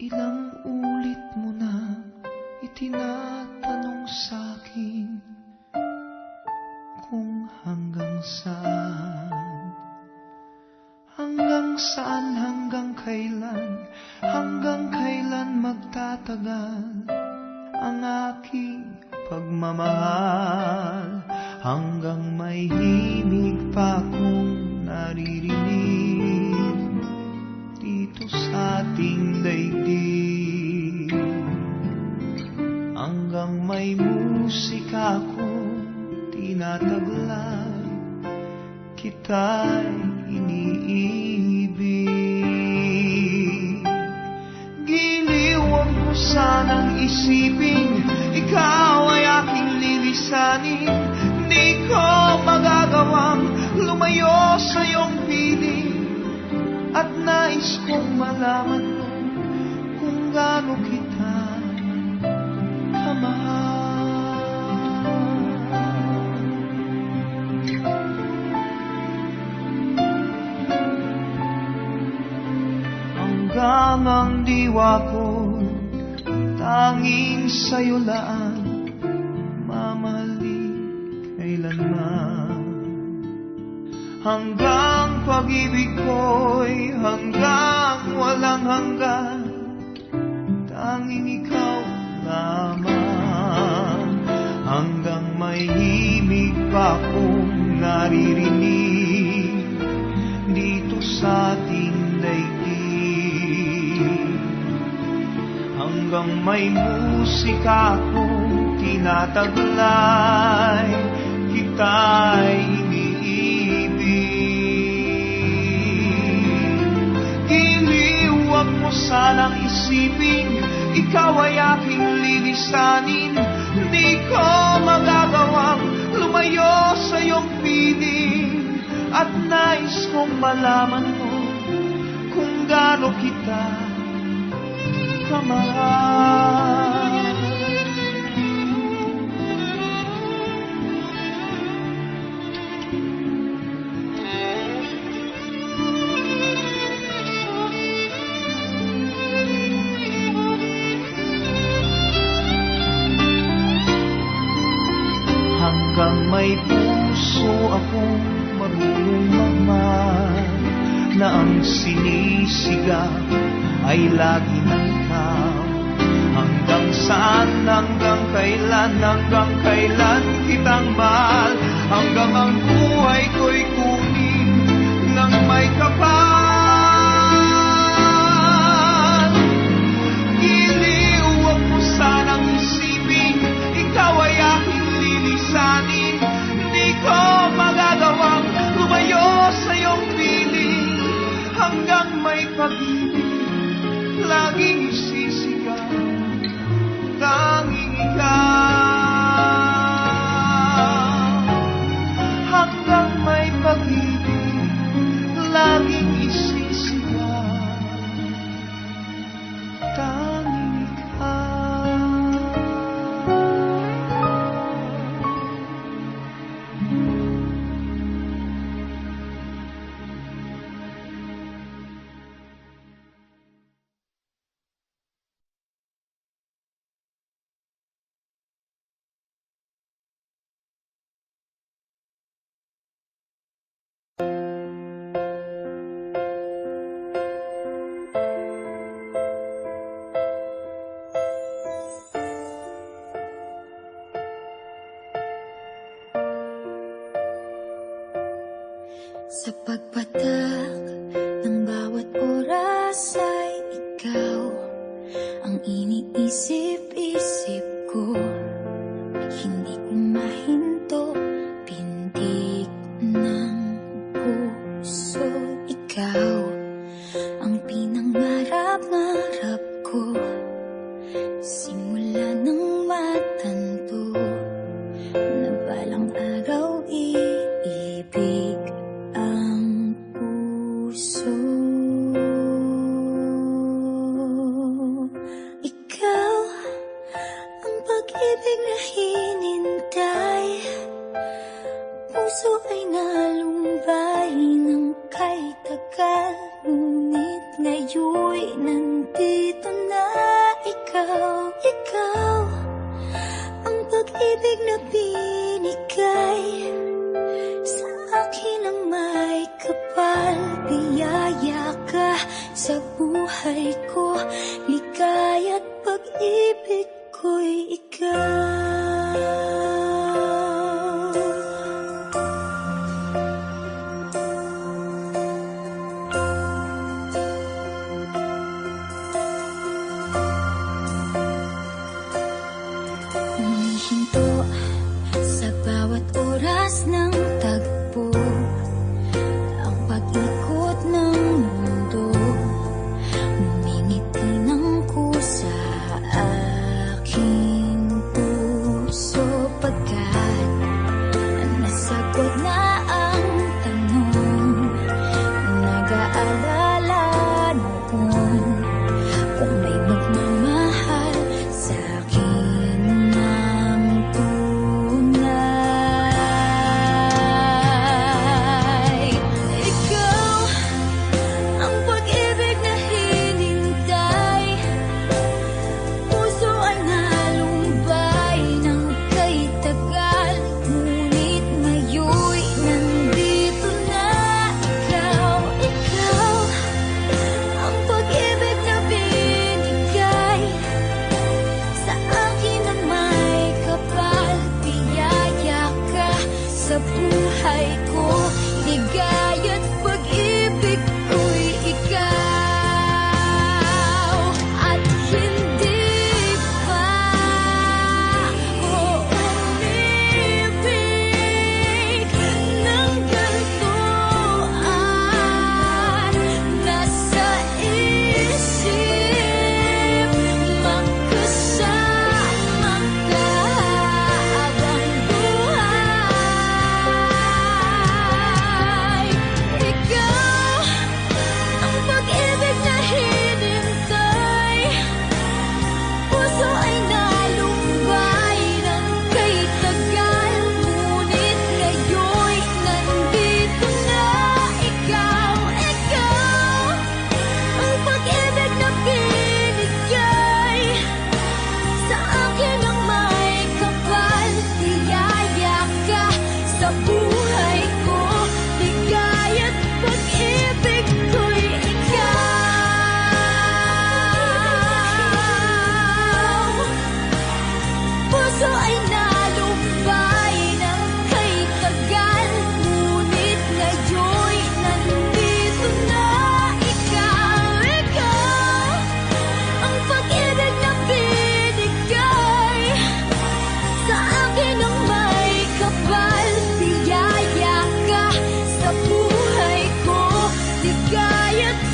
Ilang ulit mo na itinatanong sa'kin kung hanggang saan, hanggang kailan magtatagal ang aking pagmamahal, hanggang may himig pa akong naririnig dito sa ating daigdig, hanggang may musika akong tinataglay, kita'y iniibig. Giliw, huwag mo sanang isipin ikaw ay aking lilisanin. Di ko magagawang lumayo sa iyong piling, at nais kong malaman mo kung gaano kita kamahal. Hanggang ang diwa ko tanging sa'yo laan, mamahalin kailanman. Hanggang pag-ibig ko'y hanggang walang hanggan, tanging ikaw lamang. Hanggang may himig pa akong naririnig dito sa ating daigdig, hanggang may musika akong tinataglay, kita'y iniibig. Giliw, huwag mo sanang isipin ikaw ay aking lilisanin. Di ko magagawang lumayo sa iyong piling, at nais kong malaman mo kung gaano kita kamahal. Hanggang may puso akong marunong magmahal, na ang sinisigaw ay lagi ng ikaw. Hanggang saan, hanggang kailan kitang mahal, hanggang ang buhay ko'y kunin ng may kapal. Giliw, huwag mo sanang isipin ikaw ay aking lilisanin. Di ko magagawang lumayo sa iyong piling, hanggang may pag-ibig laging isisigaw, tanging ikaw. Hanggang may pag-ibig laging isisigaw, tanging ikaw. Sa pagpatak ng bawat oras ay ikaw ang iniisip-isip ko. Hindi ko mahinto, pintig ng puso. Ikaw ang pinangarap-ngarap ko, simula ng matanto na balang araw iibig ang puso. Ikaw ang pag-ibig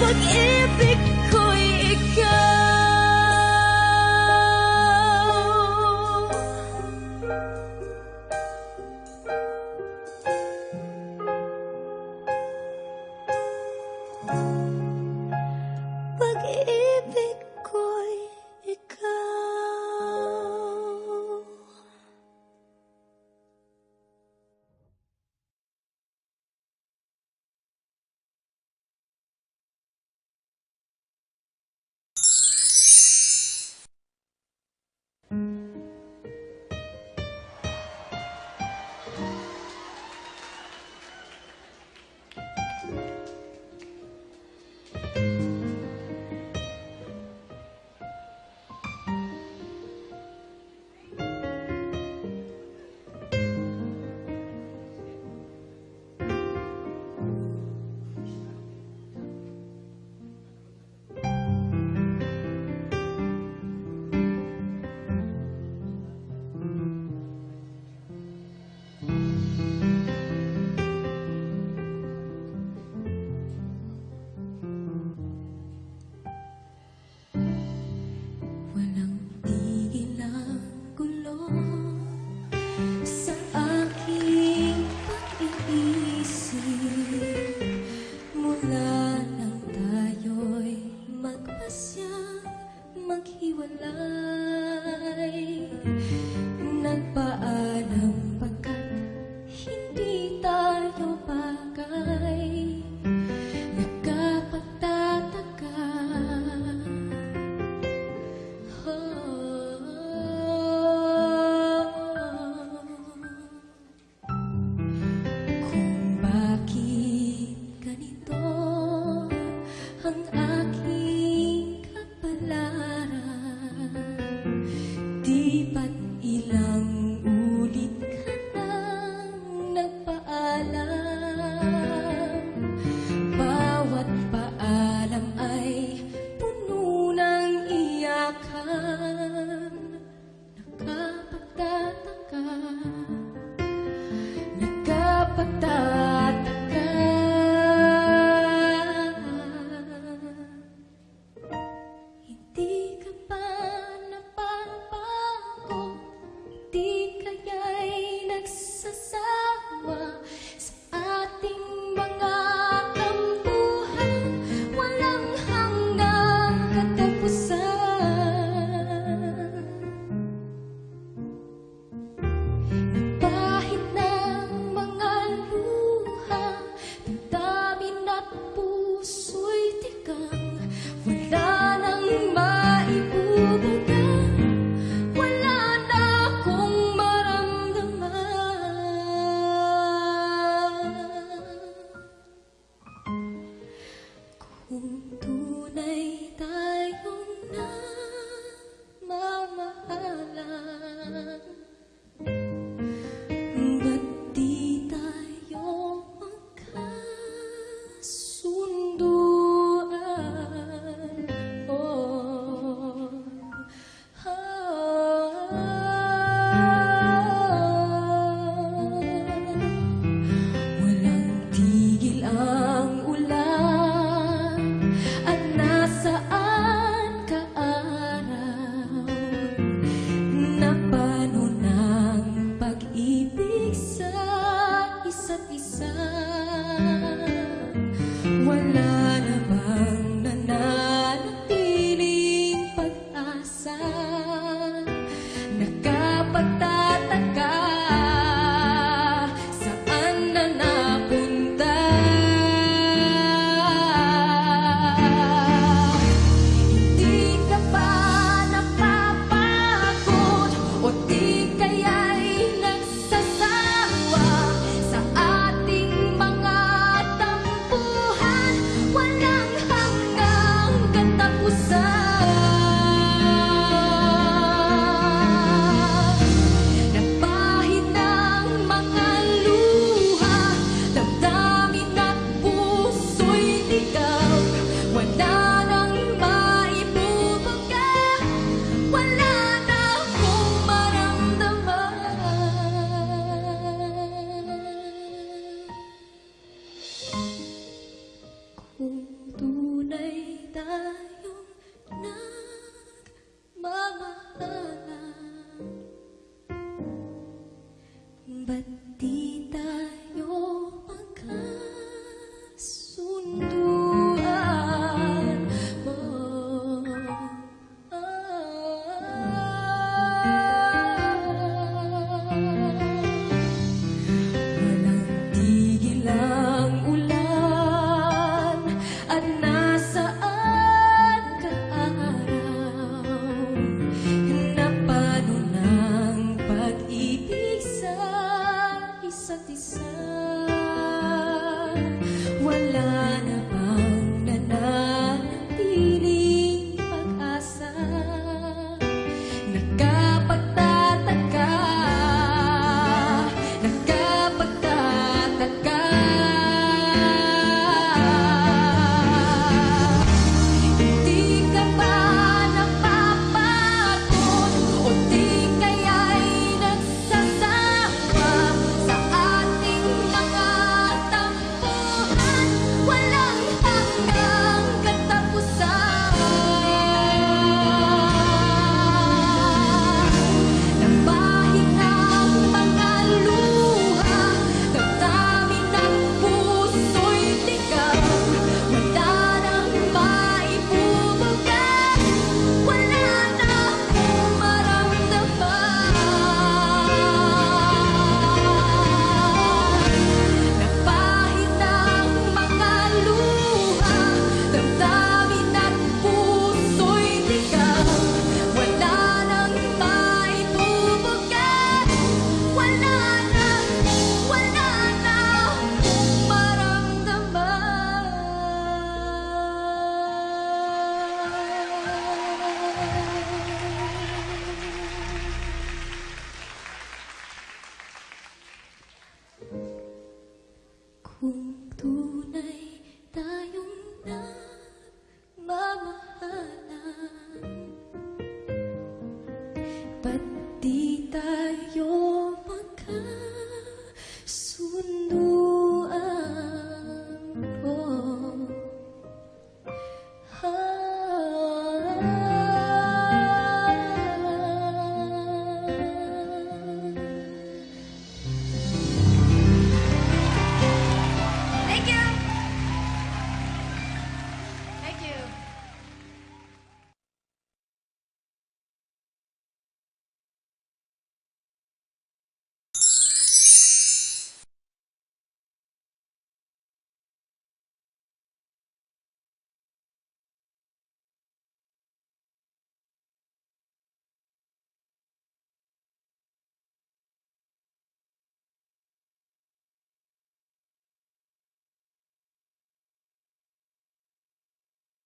Pag-ibig ko'y ikaw. Pag-ibig ko'y ikaw.